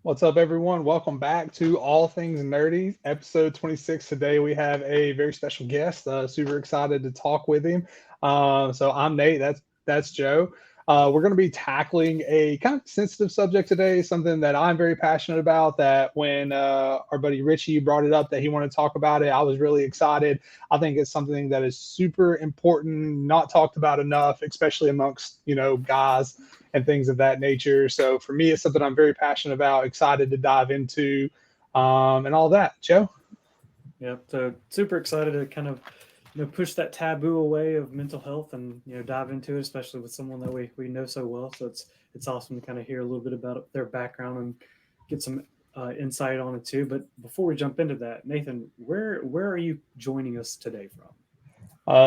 What's up, everyone? Welcome back to All Things Nerdy, episode 26. Today we have a very special guest. Super excited to talk with him. So I'm Nate. That's Joe. We're going to be tackling a kind of sensitive subject today, something that I'm very passionate about. That when our buddy Richie brought it up that he wanted to talk about it, I was really excited. I think it's something that is super important, not talked about enough, especially amongst guys and things of that nature. So for me, it's something I'm very passionate about, excited to dive into, and all that. Joe? Yep. So super excited to kind of push that taboo away of mental health and dive into it, especially with someone that we know so well. So it's awesome to kind of hear a little bit about their background and get some insight on it too. But before we jump into that, Nathan, where are you joining us today from?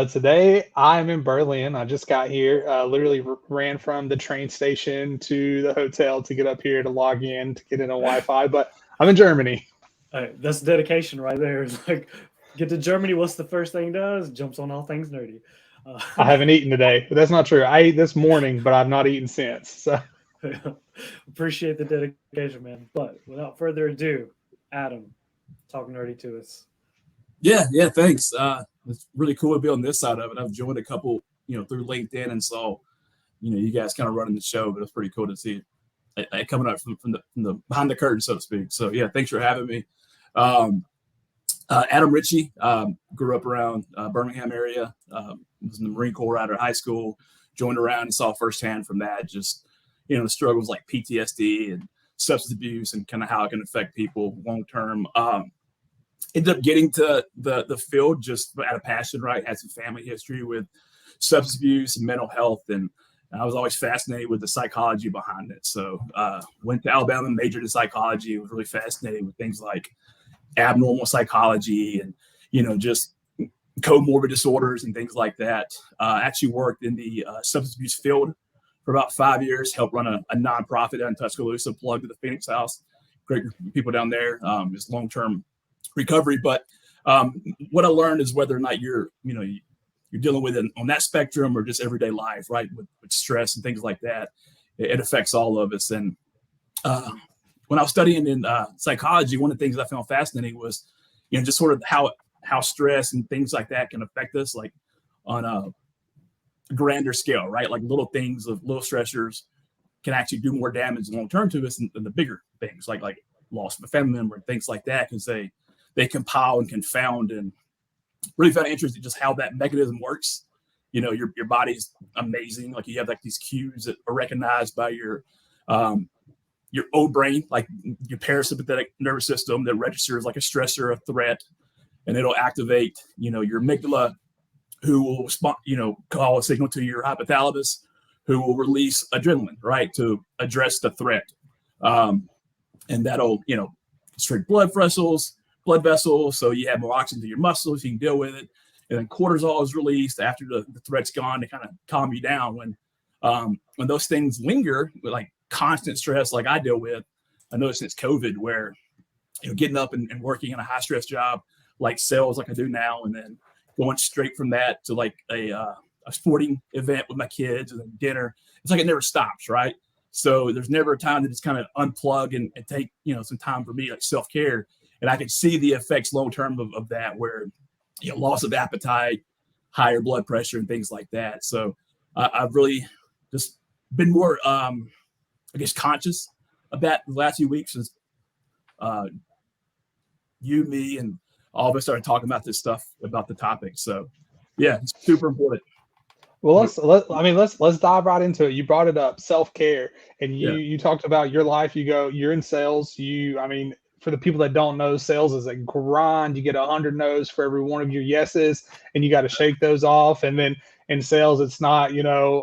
Today I'm in Berlin. I just got here. Literally ran from the train station to the hotel to get up here to log in to get in a Wi-Fi. But I'm in Germany. That's dedication right there. It's like get to Germany. What's the first thing he does? Jumps on all things nerdy. I haven't eaten today, but that's not true. I ate this morning, but I've not eaten since. So Appreciate the dedication, man. But without further ado, Adam, talk nerdy to us. Yeah, thanks. It's really cool to be on this side of it. I've joined a couple, through LinkedIn and saw, you guys kind of running the show, but it's pretty cool to see it coming up from the behind the curtain, so to speak. So yeah, thanks for having me. Adam Ritchie, grew up around Birmingham area, was in the Marine Corps out of high school, joined around and saw firsthand from that, just, the struggles like PTSD and substance abuse and kind of how it can affect people long-term. Ended up getting to the field just out of passion, right? Had some family history with substance abuse and mental health. And I was always fascinated with the psychology behind it. So went to Alabama, majored in psychology, was really fascinated with things like abnormal psychology and, just comorbid disorders and things like that. Actually worked in the substance abuse field for about 5 years, helped run a nonprofit down in Tuscaloosa, plugged to the Phoenix House. Great group of people down there. It's long-term recovery. But what I learned is whether or not you're dealing with it on that spectrum or just everyday life, right? With stress and things like that, it affects all of us. And when I was studying in psychology, one of the things I found fascinating was, just sort of how stress and things like that can affect us, like on a grander scale, right? Like little things of little stressors can actually do more damage long term to us than the bigger things, like loss of a family member and things like that, because they compile and confound. And really found it interesting just how that mechanism works. Your body's amazing. Like you have like these cues that are recognized by your old brain, like your parasympathetic nervous system that registers like a stressor, a threat, and it'll activate, your amygdala, who will respond, call a signal to your hypothalamus, who will release adrenaline, right, to address the threat. And that'll, constrict blood vessels, so you have more oxygen to your muscles, you can deal with it. And then cortisol is released after the threat's gone to kind of calm you down. When those things linger, with like constant stress, like I deal with, I noticed since COVID, where getting up and working in a high stress job like sales, like I do now, and then going straight from that to like a sporting event with my kids and then dinner, it's like it never stops, right? So there's never a time to just kind of unplug and take, some time for me, like self-care. And I can see the effects long-term of that, where, loss of appetite, higher blood pressure and things like that. So I've really just been more, conscious of that the last few weeks since me, and all of us started talking about this stuff, about the topic. So yeah, it's super important. Well, let's dive right into it. You brought it up, self-care, and you talked about your life. You're in sales. For the people that don't know, sales is a grind. You get 100 no's for every one of your yeses, and you got to shake those off. And then in sales, it's not,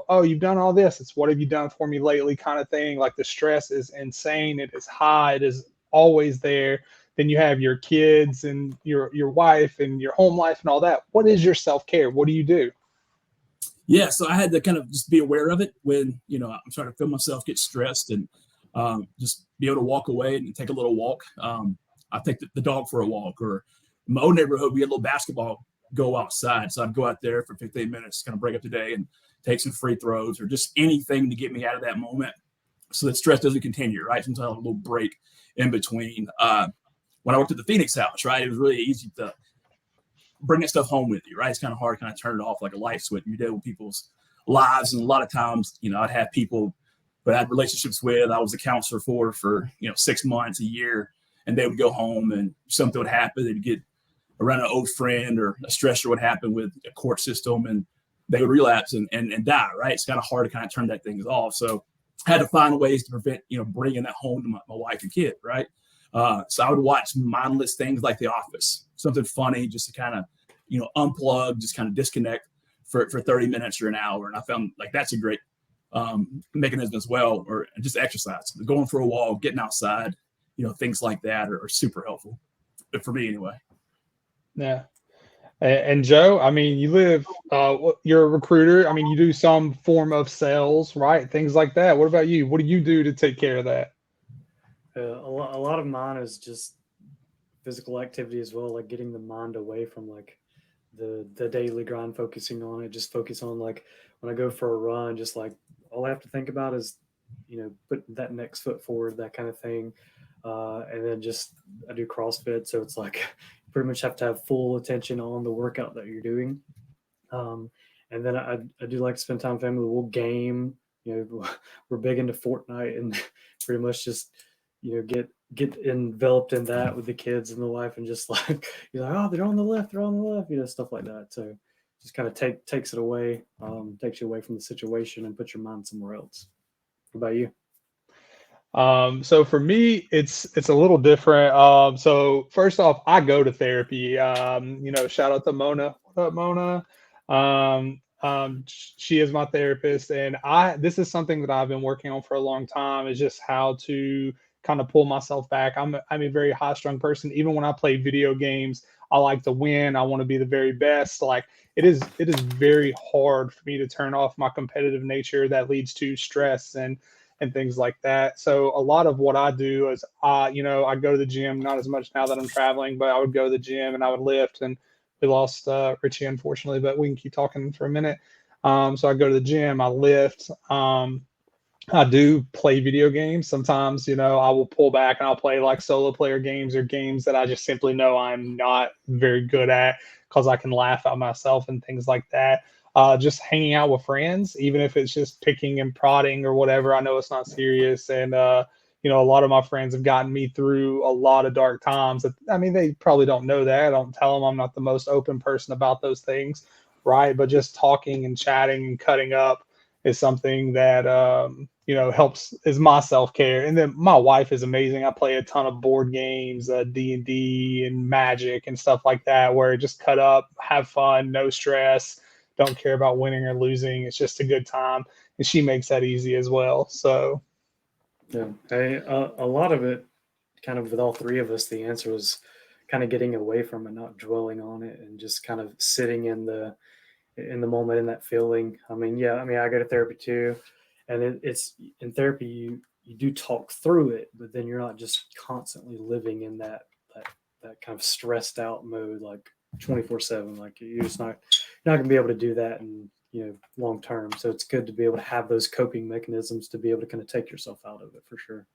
oh, you've done all this. It's what have you done for me lately kind of thing. Like the stress is insane. It is high. It is always there. Then you have your kids and your wife and your home life and all that. What is your self-care? What do you do? Yeah, so I had to kind of just be aware of it when, I'm trying to feel myself get stressed, and just be able to walk away and take a little walk. I take the dog for a walk, or in my own neighborhood, we had a little basketball go outside. So I'd go out there for 15 minutes, kind of break up the day and take some free throws or just anything to get me out of that moment. so that stress doesn't continue, right? Sometimes I have a little break in between. When I worked at the Phoenix house, right, it was really easy to bring that stuff home with you, right? It's kind of hard to kind of turn it off like a light switch. You deal with people's lives, and a lot of times, I'd have people that I had relationships with, I was a counselor for 6 months, a year, and they would go home and something would happen. They'd get around an old friend, or a stressor would happen with a court system, and they would relapse and die, right? It's kind of hard to kind of turn that thing off. So I had to find ways to prevent, bringing that home to my wife and kid, right? So I would watch mindless things like The Office, something funny, just to kind of, unplug, just kind of disconnect for 30 minutes or an hour. And I found like that's a great mechanism as well, or just exercise, going for a walk, getting outside, things like that are super helpful for me anyway. Yeah. And Joe, I mean, you're a recruiter. I mean, you do some form of sales, right? Things like that. What about you? What do you do to take care of that? A lot of mine is just physical activity as well, like getting the mind away from like the daily grind, focusing on it. Just focus on like when I go for a run, just like all I have to think about is, putting that next foot forward, that kind of thing. And then just I do CrossFit, so it's like you pretty much have to have full attention on the workout that you're doing. And then I do like to spend time with family. We'll game. We're big into Fortnite, and pretty much just get enveloped in that with the kids and the wife, and just like you're like, oh, they're on the left, stuff like that. So just kind of takes it away, takes you away from the situation and puts your mind somewhere else. What about you? So for me, it's a little different. So first off, I go to therapy. Shout out to Mona. What up, Mona? She is my therapist, and this is something that I've been working on for a long time. Is just how to kind of pull myself back. I'm a very high strung person. Even when I play video games, I like to win. I want to be the very best. Like it is very hard for me to turn off my competitive nature that leads to stress and things like that. So a lot of what I do is I go to the gym, not as much now that I'm traveling, but I would go to the gym and I would lift. And we lost Richie, unfortunately, but we can keep talking for a minute. So I go to the gym, I lift. I do play video games. Sometimes, I will pull back and I'll play like solo player games or games that I just simply know I'm not very good at because I can laugh at myself and things like that. Just hanging out with friends, even if it's just picking and prodding or whatever. I know it's not serious. And, a lot of my friends have gotten me through a lot of dark times. I mean, they probably don't know that. I don't tell them. I'm not the most open person about those things, right? But just talking and chatting and cutting up is something that, helps, is my self-care. And then my wife is amazing. I play a ton of board games, D&D and Magic and stuff like that, where just cut up, have fun, no stress, don't care about winning or losing. It's just a good time. And she makes that easy as well. So, yeah, a lot of it kind of with all three of us, the answer was kind of getting away from it, not dwelling on it, and just kind of sitting in the moment, in that feeling. I mean, I go to therapy too, and it's in therapy you do talk through it, but then you're not just constantly living in that kind of stressed out mode, like 24/7. Like you're not gonna be able to do that in long term. So it's good to be able to have those coping mechanisms to be able to kind of take yourself out of it, for sure.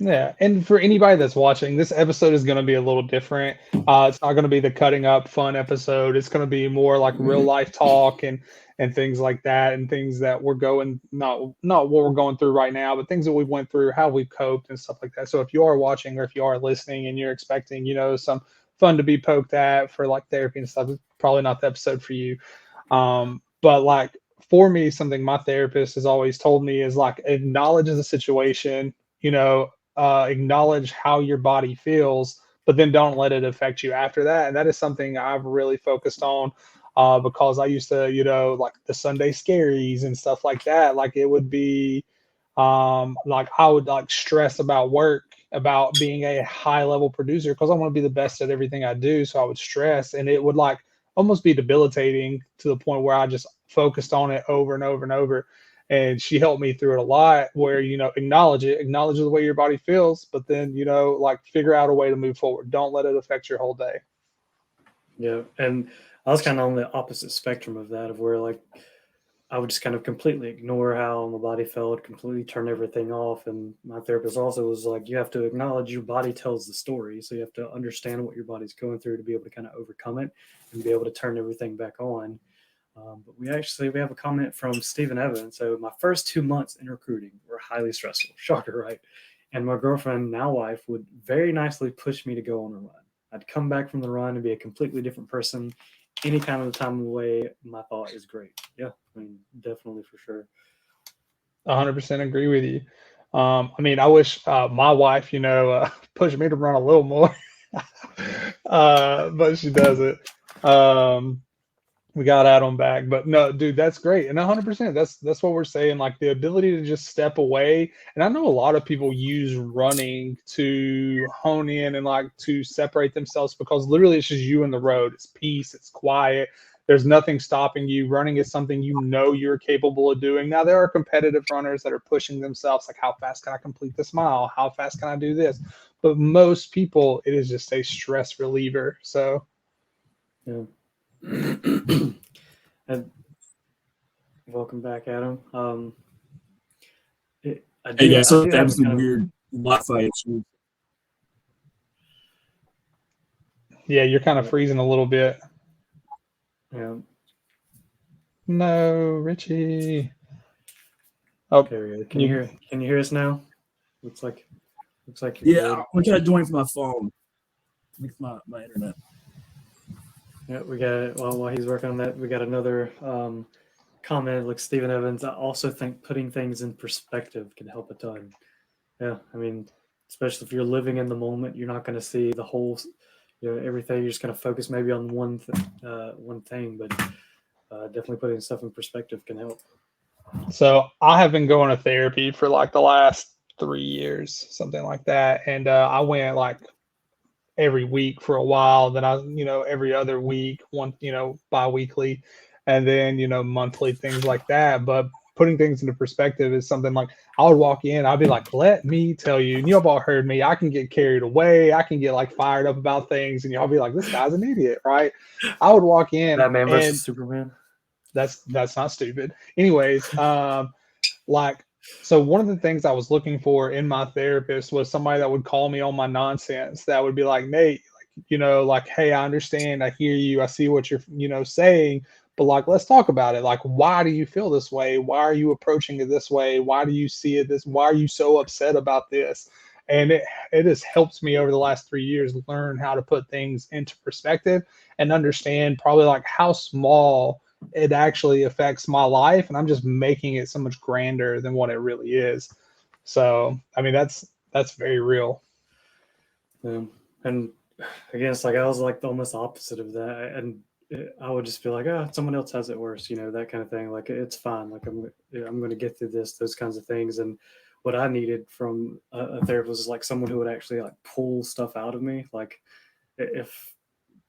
yeah. And for anybody that's watching, this episode is going to be a little different. It's not going to be the cutting up fun episode. It's going to be more like real life talk and things like that, and things that we're going, not what we're going through right now, but things that we went through, how we've coped and stuff like that. So if you are watching or if you are listening and you're expecting, some fun to be poked at for like therapy and stuff, it's probably not the episode for you. But like for me, something my therapist has always told me is like acknowledge the situation, acknowledge how your body feels, but then don't let it affect you after that. And that is something I've really focused on because I used to, like the Sunday scaries and stuff like that. Like it would be like I would like stress about work, about being a high level producer because I want to be the best at everything I do. So I would stress, and it would like almost be debilitating to the point where I just focused on it over and over and over. And she helped me through it a lot where, acknowledge the way your body feels, but then, like figure out a way to move forward. Don't let it affect your whole day. Yeah. And I was kind of on the opposite spectrum of that, of where like I would just kind of completely ignore how my body felt, completely turn everything off. And my therapist also was like, you have to acknowledge your body tells the story. So you have to understand what your body's going through to be able to kind of overcome it and be able to turn everything back on. But we have a comment from Stephen Evans. So my first 2 months in recruiting were highly stressful. Shocker, right? And my girlfriend, now wife, would very nicely push me to go on a run. I'd come back from the run and be a completely different person. Any kind of time away, my thought is great. Yeah, I mean, definitely for sure. 100% agree with you. I mean, I wish my wife, pushed me to run a little more, but she doesn't. Um, we got Adam back, but no, dude, that's great, and 100%. That's what we're saying. Like the ability to just step away, and I know a lot of people use running to hone in and like to separate themselves because literally it's just you and the road. It's peace. It's quiet. There's nothing stopping you. Running is something you know you're capable of doing. Now there are competitive runners that are pushing themselves, like how fast can I complete this mile? How fast can I do this? But most people, it is just a stress reliever. So. Yeah. And welcome back, Adam. Hey guys, I so do I have have a some kind of, weird Wi-Fi issues. Yeah, you're kind of freezing a little bit. No, Richie. Oh, there we go. you. Can you hear us now? Looks like you're Yeah, good. I'm trying to join from my phone. With my internet. Yeah, we got it. Well, while he's working on that, we got another comment. Like Stephen Evans, I also think putting things in perspective can help a ton. Yeah, I mean, especially if you're living in the moment, you're not going to see the whole, everything. You're just going to focus maybe on one thing. But definitely putting stuff in perspective can help. So I have been going to therapy for like the last 3 years, something like that, and I went like every week for a while. Then every other week, one, bi-weekly, and then monthly, things like that. But putting things into perspective is something like I would walk in, I'd be like, let me tell you, and you've all heard me, I can get carried away, I can get like fired up about things, and y'all be like, this guy's an idiot, right? I would walk in Batman and versus Superman. that's not stupid. Anyways, like so one of the things I was looking for in my therapist was somebody that would call me on my nonsense, that would be like, Nate, like, like, hey, I understand, I hear you, I see what you're, saying, but like, let's talk about it. Like, why do you feel this way? Why are you approaching it this way? Why do you see it this? Why are you so upset about this? And it has helped me over the last 3 years learn how to put things into perspective and understand probably like how small it actually affects my life, and I'm just making it so much grander than what it really is. So I mean that's very real. And again, it's like I was like almost opposite of that, and I would just be like, oh, someone else has it worse, that kind of thing. Like it's fine. Like I'm going to get through this, those kinds of things. And what I needed from a therapist is like someone who would actually like pull stuff out of me. Like if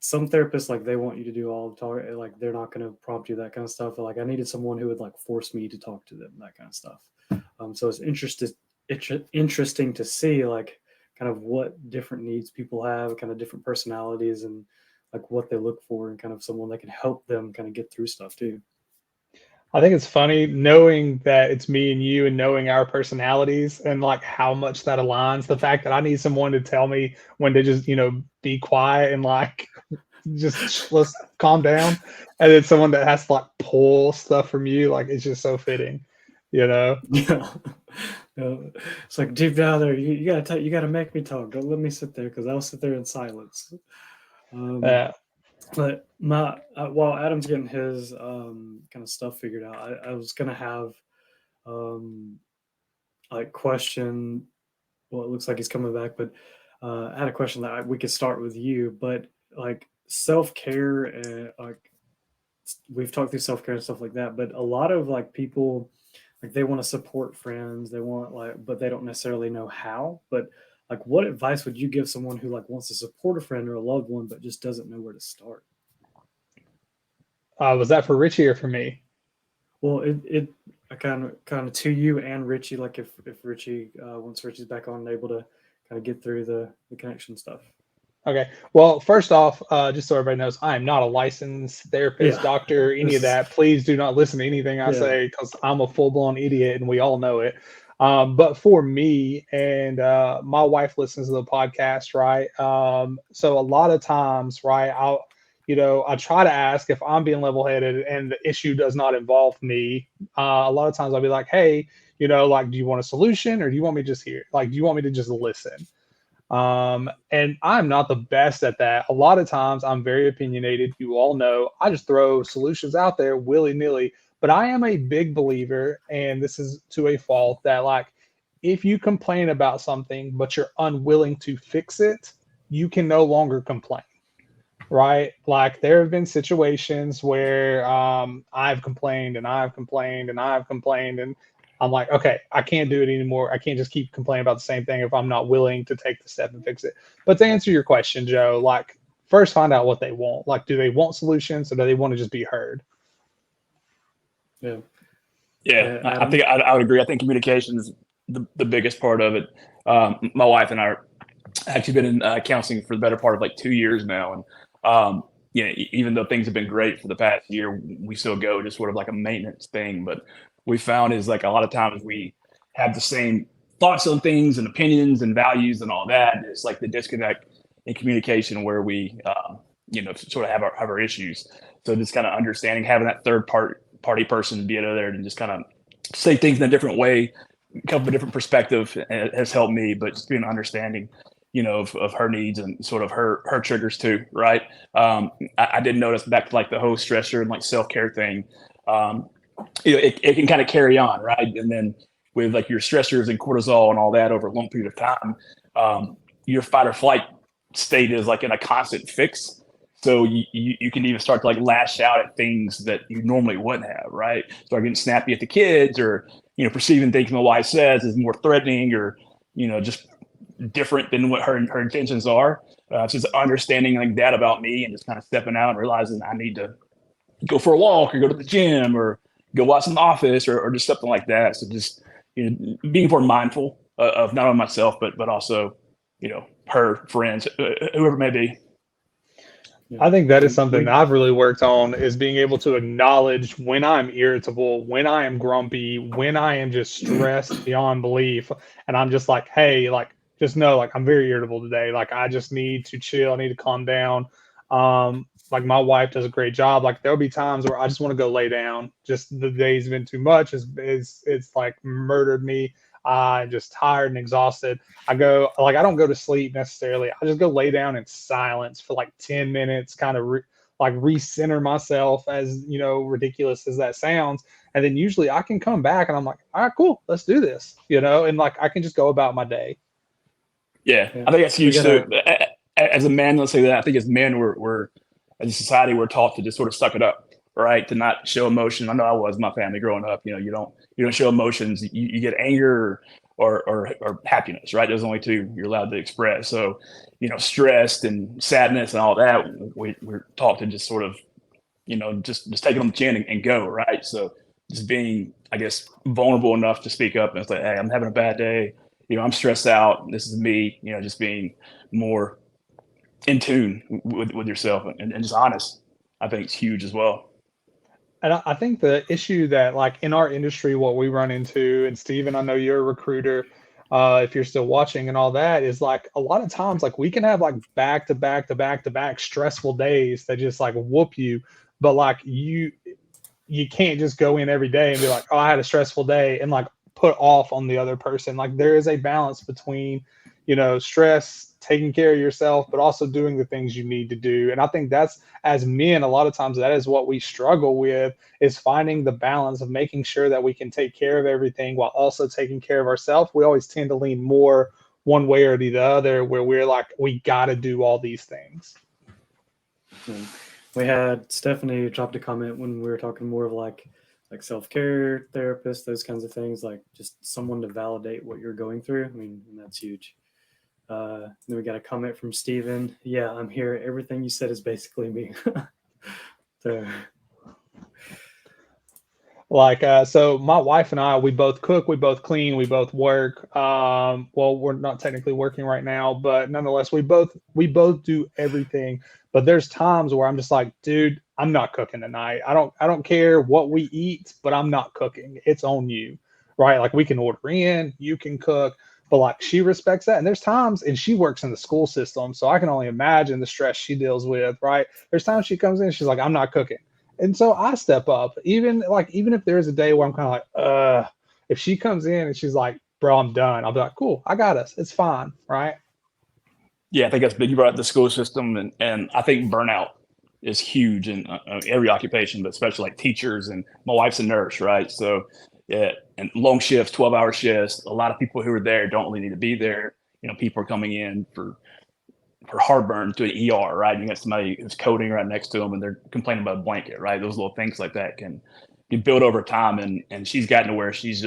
some therapists, like they want you to do all the talk, like they're not going to prompt you, that kind of stuff. But, like I needed someone who would like force me to talk to them, that kind of stuff. So it's interesting to see like kind of what different needs people have, kind of different personalities, and like what they look for, and kind of someone that can help them kind of get through stuff too. I think it's funny knowing that it's me and you and knowing our personalities and like how much that aligns. The fact that I need someone to tell me when to just, be quiet and like just let's calm down. And then someone that has to like pull stuff from you, like it's just so fitting, you know? Yeah. It's like deep down there, you gotta make me talk. Don't let me sit there because I'll sit there in silence. Yeah. But while Adam's getting his kind of stuff figured out, I was gonna have um, like question. Well, it looks like he's coming back, but I had a question that we could start with you. But like self care, like we've talked through self care and stuff like that. But a lot of like people, like they want to support friends, they want like, but they don't necessarily know how. But like, what advice would you give someone who like wants to support a friend or a loved one, but just doesn't know where to start? Was that for Richie or for me? Well, it I kind of to you and Richie, like if Richie once Richie's back on and able to kind of get through the connection stuff. Okay. Well, first off, just so everybody knows, I am not a licensed therapist, Yeah, doctor, any this of is that. Please do not listen to anything I yeah. say because I'm a full blown idiot and we all know it. But for me and my wife listens to the podcast, right? So a lot of times, right, I try to ask if I'm being level headed and the issue does not involve me. A lot of times I'll be like, hey, like, do you want a solution or do you want me to just hear? Like, do you want me to just listen? And I'm not the best at that. A lot of times I'm very opinionated. You all know I just throw solutions out there willy nilly. But I am a big believer, and this is to a fault, that like if you complain about something but you're unwilling to fix it, you can no longer complain, right? Like there have been situations where I've complained and I've complained and I've complained, and I'm like, okay, I can't do it anymore. I can't just keep complaining about the same thing if I'm not willing to take the step and fix it. But to answer your question, Joe, like first find out what they want. Like, do they want solutions or do they want to just be heard? Yeah. Yeah, I Adam. think I would agree. I think communication is the biggest part of it. My wife and I are actually been in counseling for the better part of like 2 years now, and even though things have been great for the past year, we still go just sort of like a maintenance thing. But we found is like a lot of times we have the same thoughts on things and opinions and values and all that. It's like the disconnect in communication where we sort of have our issues. So just kind of understanding, having that party person be over there and just kind of say things in a different way, come from a different perspective has helped me. But just being understanding, of her needs and sort of her triggers too, right? I did notice back to like the whole stressor and like self-care thing. It can kind of carry on, right? And then with like your stressors and cortisol and all that over a long period of time, your fight or flight state is like in a constant fix. So you can even start to like lash out at things that you normally wouldn't have, right? Start getting snappy at the kids, or perceiving things my wife says is more threatening, or just different than what her intentions are. So just understanding like that about me, and just kind of stepping out and realizing I need to go for a walk or go to the gym or go watch an office, or just something like that. So just being more mindful of not only myself but also her friends, whoever it may be. Yeah. I think that is And something that I've really worked on, is being able to acknowledge when I'm irritable, when I am grumpy, when I am just stressed beyond belief. And I'm just like, hey, like, just know, like, I'm very irritable today. Like, I just need to chill. I need to calm down. Like, my wife does a great job. Like, there'll be times where I just want to go lay down. Just the day's been too much. It's like murdered me. I'm just tired and exhausted. I go, like, I don't go to sleep necessarily. I just go lay down in silence for like 10 minutes, kind of like recenter myself, as ridiculous as that sounds. And then usually I can come back and I'm like, all right, cool, let's do this, and like I can just go about my day. Yeah, yeah, I think that's we huge too. gotta As a man, let's say that, I think as men, we're as a society, we're taught to just sort of suck it up, right? To not show emotion. I know I was my family growing up. You don't show emotions. You get anger or happiness, right? Those are only two you're allowed to express. So, stressed and sadness and all that, we're taught to just sort of, just take it on the chin and go, right? So just being, I guess, vulnerable enough to speak up and say, hey, I'm having a bad day. I'm stressed out. This is me. Just being more in tune with yourself, and just honest, I think it's huge as well. And I think the issue that, like, in our industry, what we run into, and Steven, I know you're a recruiter, if you're still watching and all that, is like a lot of times, like, we can have like back to back to back to back stressful days that just like whoop you. But like you can't just go in every day and be like, oh, I had a stressful day, and like put off on the other person. Like there is a balance between, stress, taking care of yourself, but also doing the things you need to do. And I think that's, as men, a lot of times that is what we struggle with, is finding the balance of making sure that we can take care of everything while also taking care of ourselves. We always tend to lean more one way or the other, where we're like, we got to do all these things. we had Stephanie dropped a comment when we were talking more of like self-care therapists, those kinds of things, like just someone to validate what you're going through. I mean, and that's huge. Then we got a comment from Steven. Yeah, I'm here. Everything you said is basically me. So So my wife and I, we both cook, we both clean, we both work. Well, we're not technically working right now, but nonetheless, we both do everything. But there's times where I'm just like, dude, I'm not cooking tonight. I don't care what we eat, but I'm not cooking. It's on you, right? Like we can order in, you can cook, but like she respects that. And there's times, and she works in the school system, so I can only imagine the stress she deals with, right? There's times she comes in, she's like, I'm not cooking. And so I step up, even if there's a day where I'm kind of like, if she comes in and she's like, bro, I'm done, I'll be like, cool, I got us. It's fine, right? Yeah, I think that's big. You brought up the school system, and I think burnout is huge in every occupation, but especially like teachers. And my wife's a nurse, right? So, yeah, and long shifts, 12-hour shifts. A lot of people who are there don't really need to be there. People are coming in for heartburn to an ER, right? And you got somebody who's coding right next to them, and they're complaining about a blanket, right? Those little things like that can build over time, and she's gotten to where she's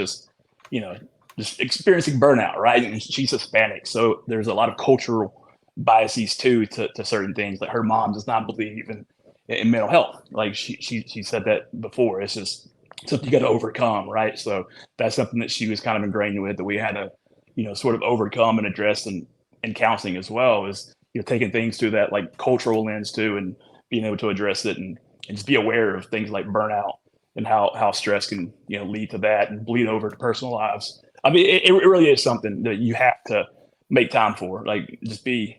you know, just experiencing burnout, right? And she's Hispanic, so there's a lot of cultural biases too to certain things. Like her mom does not believe in mental health. Like she said that before. It's just something you got to overcome, right? So that's something that she was kind of ingrained with, that we had to, sort of overcome and address in counseling as well, is taking things through that like cultural lens too, and being able to address it, and just be aware of things like burnout and how stress can lead to that and bleed over to personal lives. I mean, it really is something that you have to make time for. Like, just be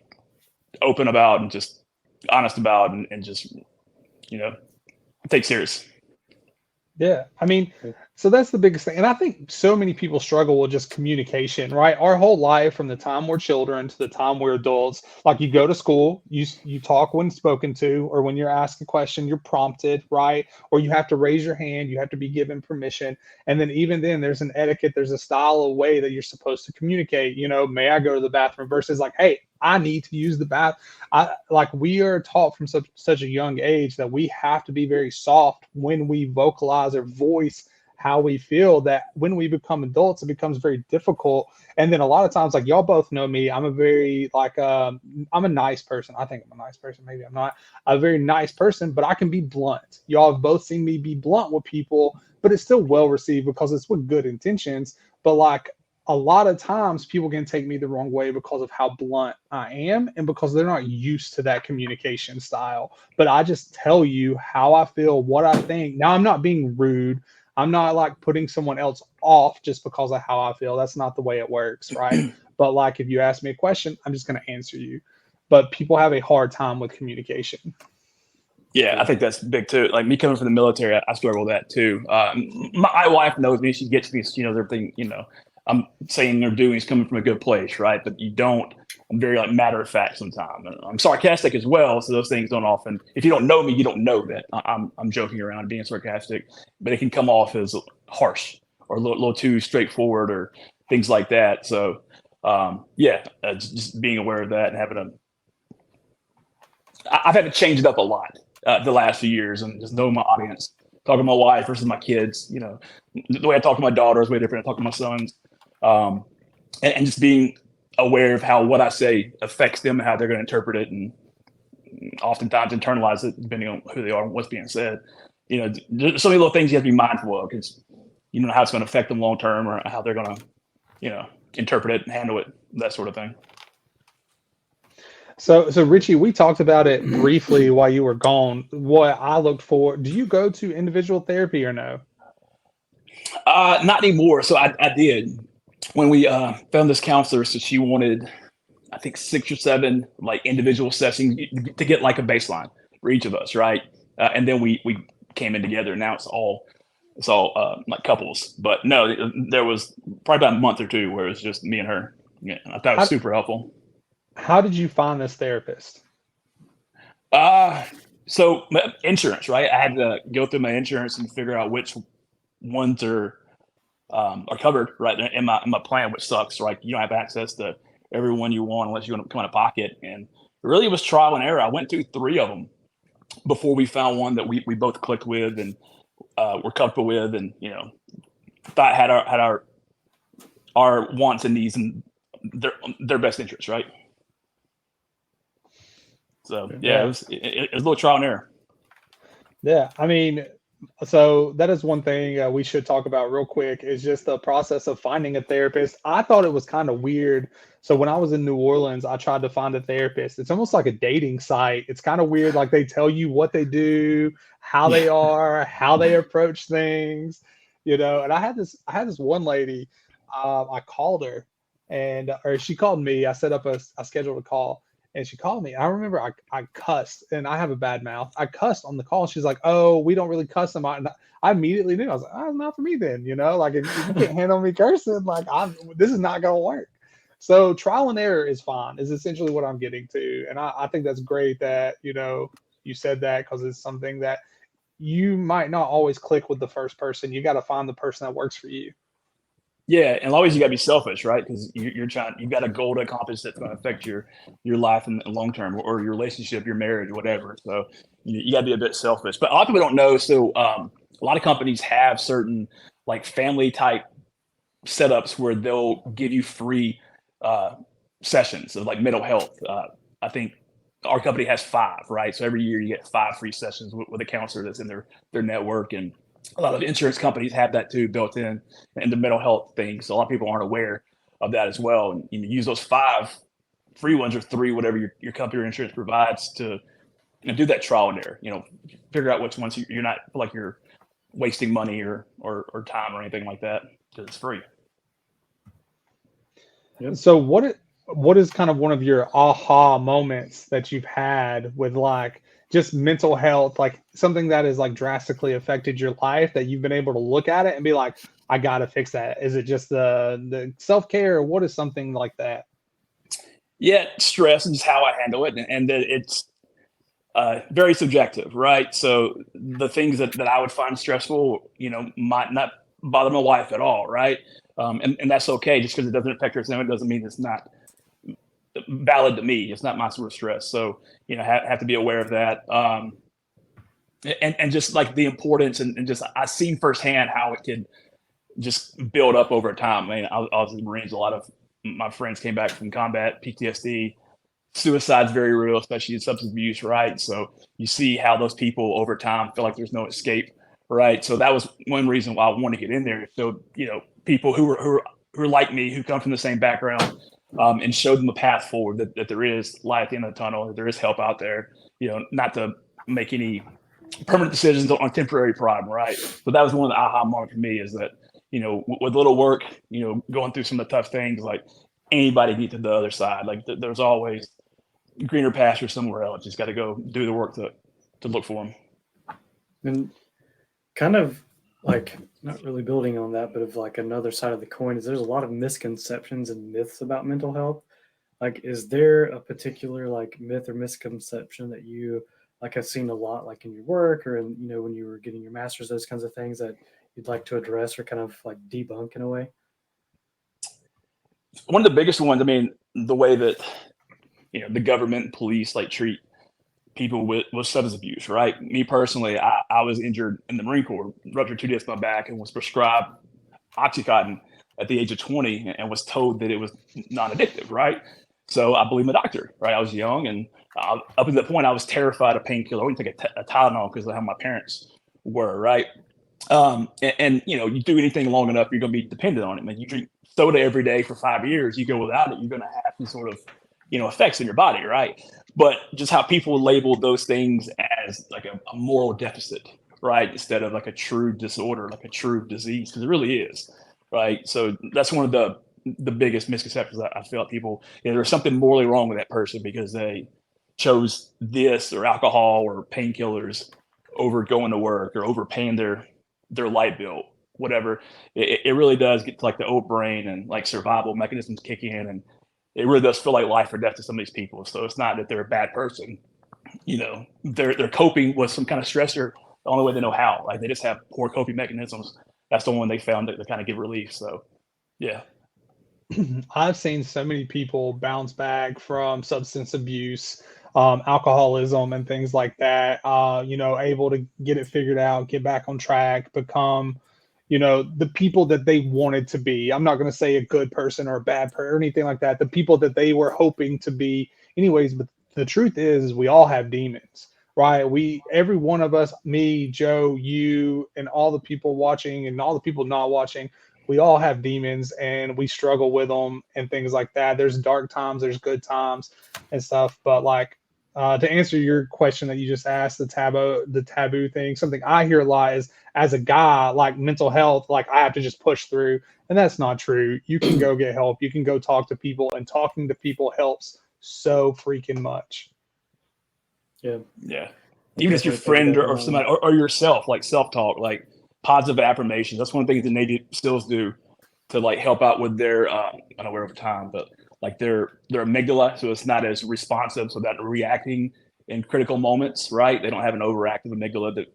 open about and just honest about, and just take serious. Yeah. I mean, so that's the biggest thing. And I think so many people struggle with just communication, right? Our whole life, from the time we're children to the time we're adults, like you go to school, you talk when spoken to, or when you're asked a question, you're prompted, right? Or you have to raise your hand, you have to be given permission. And then even then there's an etiquette, there's a style, of way that you're supposed to communicate, may I go to the bathroom, versus like, hey, I need to use the bath. We are taught from such a young age that we have to be very soft when we vocalize or voice how we feel, that when we become adults it becomes very difficult. And then a lot of times, like, y'all both know me, I'm a very I'm a nice person. I think I'm a nice person, maybe I'm not a very nice person, but I can be blunt. Y'all have both seen me be blunt with people, but it's still well received because it's with good intentions. But like, a lot of times people can take me the wrong way because of how blunt I am, and because they're not used to that communication style. But I just tell you how I feel, what I think. Now, I'm not being rude. I'm not like putting someone else off just because of how I feel. That's not the way it works, right? But like, if you ask me a question, I'm just going to answer you. But people have a hard time with communication. Yeah, I think that's big too. Like, me coming from the military, I struggle with that too. My wife knows me; she gets me. Everything. I'm saying or doing is coming from a good place, right? But you don't. I'm very like matter of fact sometimes. I'm sarcastic as well, so those things don't often. If you don't know me, you don't know that I'm joking around, being sarcastic, but it can come off as harsh or a little too straightforward or things like that. So, just being aware of that and I've had to change it up a lot the last few years, and just knowing my audience, talking to my wife versus my kids. The way I talk to my daughter is way different. I talk to my sons, and just being aware of how what I say affects them and how they're going to interpret it, and oftentimes internalize it depending on who they are and what's being said. There's so many little things you have to be mindful of, because you don't know how it's going to affect them long term, or how they're going to, interpret it and handle it, that sort of thing. So Richie, we talked about it briefly while you were gone. What I looked for, do you go to individual therapy or no? Not anymore. So I did, when we found this counselor. So she wanted, I think, 6 or 7 like individual sessions to get like a baseline for each of us, right? And then we came in together. Now it's all like couples. But no, there was probably about a month or two where it was just me and her. Yeah, I thought it was How, super helpful. how did you find this therapist? Uh, so insurance, right? I had to go through my insurance and figure out which ones are covered, right, in my plan, which sucks. Right, you don't have access to everyone you want unless you want to come out of pocket. And it really was trial and error. I went through 3 of them before we found one that we both clicked with, and were comfortable with, and thought had our wants and needs and their best interests, right? So yeah, it Yeah. was a little trial and error. Yeah, I mean, So that is one thing we should talk about real quick is just the process of finding a therapist. I thought it was kind of weird. So when I was in New Orleans, I tried to find a therapist. It's almost like a dating site. It's kind of weird. Like they tell you what they do, how they Yeah. are, how they approach things, And I had this one lady. I called her, or she called me. I scheduled a call, and she called me. I remember I cussed, and I have a bad mouth. I cussed on the call. She's like, "Oh, we don't really cuss them out." And I immediately knew. I was like, "Oh, not for me then." Like if you can't handle me cursing, like this is not gonna work. So trial and error is fine. Is essentially what I'm getting to, and I think that's great that you said that because it's something that you might not always click with the first person. You got to find the person that works for you. Yeah, and always you got to be selfish, right? Because you're trying, you've got a goal to accomplish that's going to affect your life in the long term, or your relationship, your marriage, whatever. So you got to be a bit selfish. But a lot of people don't know. So a lot of companies have certain like family type setups where they'll give you free uh, sessions of like mental health. I think our company has 5, right? So every year you get 5 free sessions with a counselor that's in their network, and a lot of insurance companies have that too built in the mental health thing. So a lot of people aren't aware of that as well, and you use those 5 free ones or 3, whatever your company or insurance provides to do that trial and error. Figure out which ones you're not feel like you're wasting money or time or anything like that because it's free. Yep. So what is kind of one of your aha moments that you've had with like just mental health, like something that has like drastically affected your life that you've been able to look at it and be like, I gotta fix that. Is it just the self-care, or what is something like that? Yeah, stress is how I handle it, and that it's very subjective, right? So the things that I would find stressful, might not bother my wife at all, right? And that's okay. Just because it doesn't affect her, it doesn't mean it's not valid to me. It's not my sort of stress. So have to be aware of that. And just like the importance, and just I've seen firsthand how it could just build up over time. I mean, I was in the Marines. A lot of my friends came back from combat, PTSD. Suicide's very real, especially in substance abuse, right? So you see how those people over time feel like there's no escape, right? So that was one reason why I wanted to get in there. So people who are like me, who come from the same background, and show them a path forward, that there is light at the end of the tunnel, that there is help out there. Not to make any permanent decisions on a temporary problem, right? So that was one of the aha moments for me, is that with little work, going through some of the tough things, like anybody get to the other side. Like there's always greener pasture somewhere else. Just got to go do the work to look for them. And kind of like not really building on that, but of like another side of the coin is there's a lot of misconceptions and myths about mental health. Like, is there a particular like myth or misconception that you like have seen a lot, like in your work or in when you were getting your master's, those kinds of things that you'd like to address or kind of like debunk in a way? One of the biggest ones, I mean, the way that the government and police like treat people with substance abuse, right? Me personally, I was injured in the Marine Corps, ruptured 2 discs in my back, and was prescribed Oxycontin at the age of 20, and was told that it was non-addictive, right? So I believed my doctor, right? I was young, and up to that point, I was terrified of painkiller. I wouldn't take a Tylenol because of how my parents were, right? And you do anything long enough, you're going to be dependent on it. I mean, you drink soda every day for 5 years, you go without it, you're going to have some sort of effects in your body, right? But just how people label those things as like a moral deficit, right, instead of like a true disorder, like a true disease, because it really is, right? So that's one of the biggest misconceptions I feel like people, there's something morally wrong with that person because they chose this or alcohol or painkillers over going to work or overpaying their light bill, whatever. It really does get to like the old brain and like survival mechanisms kick in, and it really does feel like life or death to some of these people. So it's not that they're a bad person. They're coping with some kind of stressor the only way they know how. Like they just have poor coping mechanisms. That's the one they found to kind of give relief. So yeah. I've seen so many people bounce back from substance abuse, alcoholism, and things like that. Able to get it figured out, get back on track, become, the people that they wanted to be. I'm not going to say a good person or a bad person or anything like that. The people that they were hoping to be, anyways. But the truth is we all have demons. right? Every one of us, me, Joe, you, and all the people watching and all the people not watching, we all have demons and we struggle with them and things like that. There's dark times, there's good times and stuff. But like, to answer your question that you just asked, the taboo thing, something I hear a lot is, as a guy, like mental health, like I have to just push through. And that's not true. You can go get help. You can go talk to people, and talking to people helps so freaking much. Yeah. Yeah. Even if your Definitely friend piggyback or on that somebody or yourself, like self-talk, like positive affirmations. That's one of the things that Navy SEALs do to like help out with their I don't know where over time, but like their amygdala, so it's not as responsive, so that reacting in critical moments, right? They don't have an overactive amygdala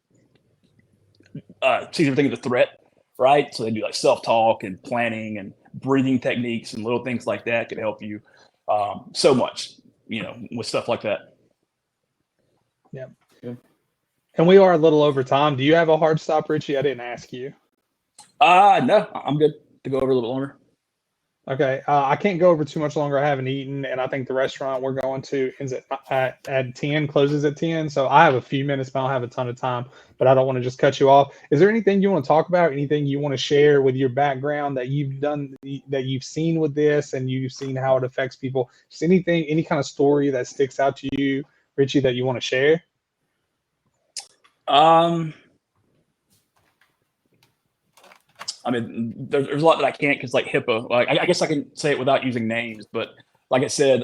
that sees everything as a threat, right? So they do like self-talk and planning and breathing techniques and little things like that can help you so much, with stuff like that. Yeah. Yeah. And we are a little over time. Do you have a hard stop, Richie? I didn't ask you. No, I'm good to go over a little longer. Okay, I can't go over too much longer. I haven't eaten, and I think the restaurant we're going to ends at 10, closes at 10. So I have a few minutes, but I don't have a ton of time. But I don't want to just cut you off. Is there anything you want to talk about? Anything you want to share with your background that you've done, that you've seen with this, and you've seen how it affects people? Just anything, any kind of story that sticks out to you, Richie, that you want to share? I mean, there's a lot that I can't because like HIPAA. Like I guess I can say it without using names, but like I said,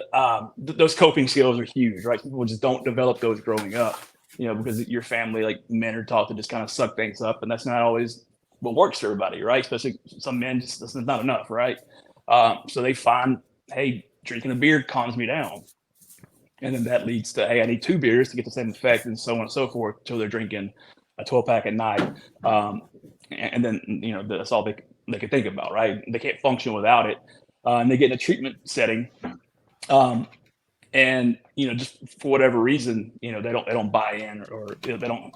those coping skills are huge, right? People just don't develop those growing up, because your family, like men, are taught to just kind of suck things up, and that's not always what works for everybody, right? Especially some men, just that's not enough, right? So they find, hey, drinking a beer calms me down, and then that leads to, hey, I need 2 beers to get the same effect, and so on and so forth, until they're drinking a 12-pack at night. And then, that's all they can think about, right? They can't function without it. And they get in a treatment setting. And, just for whatever reason, they don't buy in, or they don't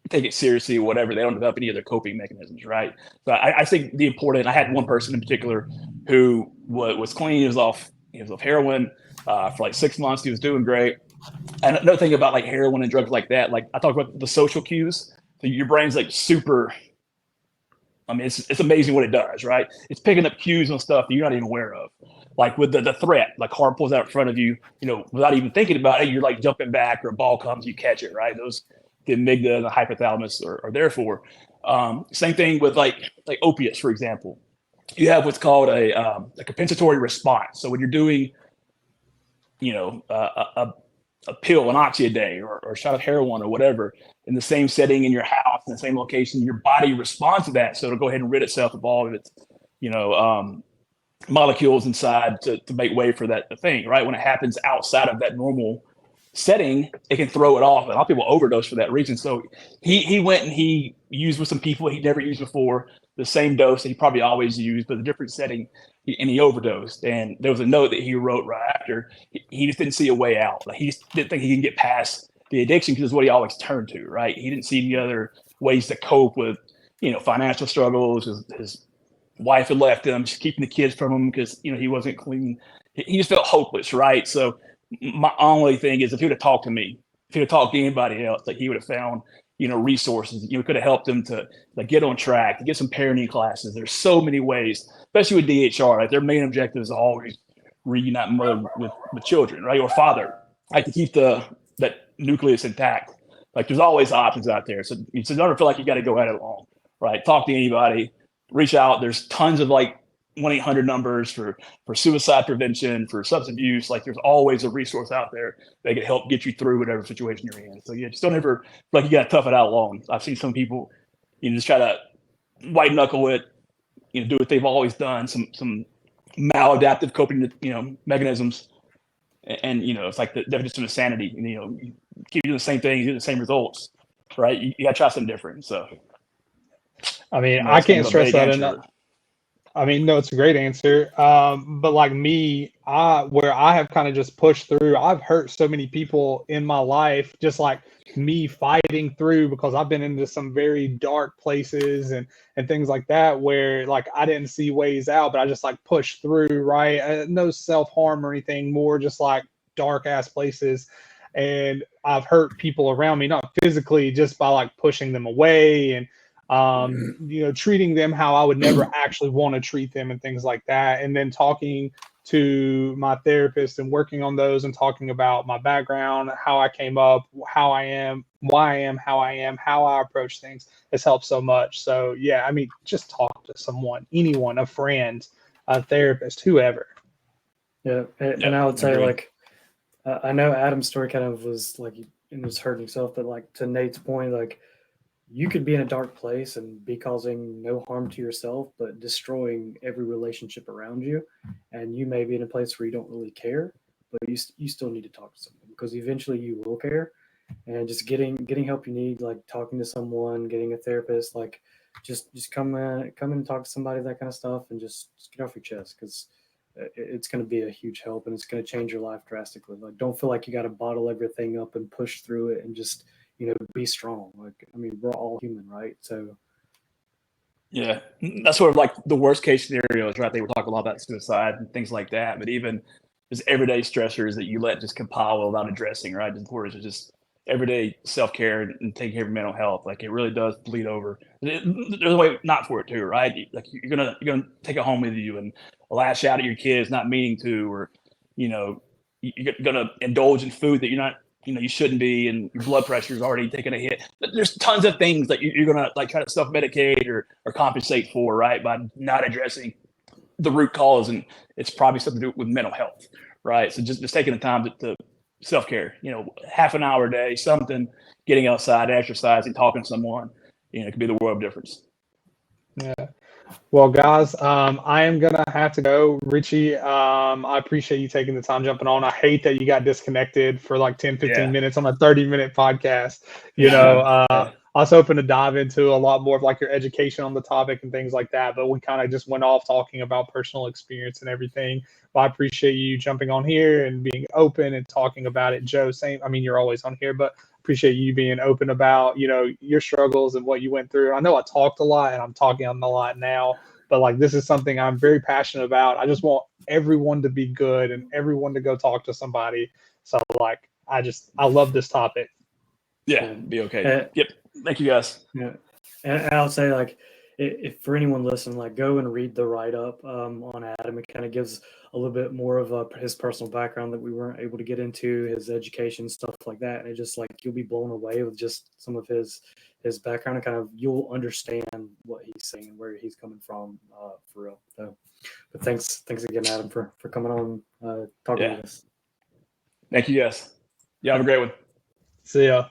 take it seriously or whatever. They don't develop any other coping mechanisms, right? So I think I had one person in particular who was clean. He was off heroin for like 6 months. He was doing great. And another thing about like heroin and drugs like that, like I talk about the social cues. So your brain's like super. I mean, it's amazing what it does, right? It's picking up cues and stuff that you're not even aware of. Like with the threat, like car pulls out in front of you, without even thinking about it, you're like jumping back, or a ball comes, you catch it, right? The amygdala and the hypothalamus are there for. Same thing with like opiates, for example. You have what's called a compensatory response. So when you're doing, a pill, an oxy a day, or a shot of heroin or whatever, in the same setting in your house, in the same location, your body responds to that. So it'll go ahead and rid itself of all of its, molecules inside to make way for that thing, right? When it happens outside of that normal setting, it can throw it off. And a lot of people overdose for that reason. So he went and he used with some people he'd never used before, the same dose that he probably always used, but a different setting, and he overdosed. And there was a note that he wrote right after. He just didn't see a way out. Like he just didn't think he can get past the addiction, because it's what he always turned to, right? He didn't see any other ways to cope with, financial struggles. His wife had left him, just keeping the kids from him because, he wasn't clean. He just felt hopeless, right? So my only thing is, if he would have talked to me, if he would have talked to anybody else, like he would have found, resources, could have helped him to like get on track, to get some parenting classes. There's so many ways, especially with DHR, like their main objective is always reunite mother with children, right? Or father, like to keep that nucleus intact. Like there's always options out there. So don't feel like you got to go at it alone, right? Talk to anybody, reach out. There's tons of like 1-800 numbers for suicide prevention, for substance abuse. Like there's always a resource out there that can help get you through whatever situation you're in. So yeah, just don't ever feel like you got to tough it out alone. I've seen some people, just try to white knuckle it, do what they've always done, some maladaptive coping, mechanisms. And it's like the definition of sanity. You keep doing the same thing, you get the same results, right? You got to try something different. So, I mean, I can't stress that enough. I mean, no, it's a great answer. But like me, where I have kind of just pushed through, I've hurt so many people in my life, just like me fighting through, because I've been into some very dark places and things like that, where like I didn't see ways out, but I just like pushed through, right? No self-harm or anything, more just like dark ass places. and I've hurt people around me, not physically, just by like pushing them away and treating them how I would never actually want to treat them and things like that. And then talking to my therapist and working on those and talking about my background, how I came up, how I am, why I am, how I approach things has helped so much. So yeah, I mean, just talk to someone, anyone, a friend, a therapist, whoever. Yeah, and I would say like I know Adam's story kind of was like he was hurting himself, but like to Nate's point, like you could be in a dark place and be causing no harm to yourself, but destroying every relationship around you. And you may be in a place where you don't really care, but you still need to talk to someone because eventually you will care. And just getting help you need, like talking to someone, getting a therapist, like just come in and talk to somebody, that kind of stuff, and just get off your chest because it's going to be a huge help and it's going to change your life drastically. Like don't feel like you got to bottle everything up and push through it and just be strong. Like, I mean, we're all human, right? So, yeah, that's sort of like the worst case scenarios, right? They were talking a lot about suicide and things like that, but even just everyday stressors that you let just compile without addressing, right? Just everyday self-care and taking care of your mental health. Like it really does bleed over. There's a way not for it too, right? Like you're gonna take it home with you and lash out at your kids not meaning to, or you're gonna indulge in food that you're not you shouldn't be, and your blood pressure is already taking a hit. There's tons of things that you're gonna like try to self-medicate or compensate for, right? By not addressing the root cause, and it's probably something to do with mental health, right? So just taking the time to self-care, half an hour a day, something, getting outside, exercising, talking to someone, it could be the world of difference. Yeah. Well, guys, I am gonna have to go. Richie, I appreciate you taking the time jumping on. I hate that you got disconnected for like 10, 15 minutes on a 30-minute podcast. I was hoping to dive into a lot more of like your education on the topic and things like that, but we kind of just went off talking about personal experience and everything. But I appreciate you jumping on here and being open and talking about it. Joe, same. I mean, you're always on here, but appreciate you being open about, your struggles and what you went through. I know I talked a lot and I'm talking on a lot now, but like this is something I'm very passionate about. I just want everyone to be good and everyone to go talk to somebody. So like I love this topic. Yeah, be okay. Yep. Thank you guys. Yeah, and I'll say like if for anyone listening, like go and read the write up on Adam. It kind of gives a little bit more of his personal background that we weren't able to get into, his education, stuff like that. And it just like you'll be blown away with just some of his background, and kind of you'll understand what he's saying and where he's coming from for real. So, but thanks again, Adam, for coming on talking with us. Thank you guys. Yeah, have a great one. See ya.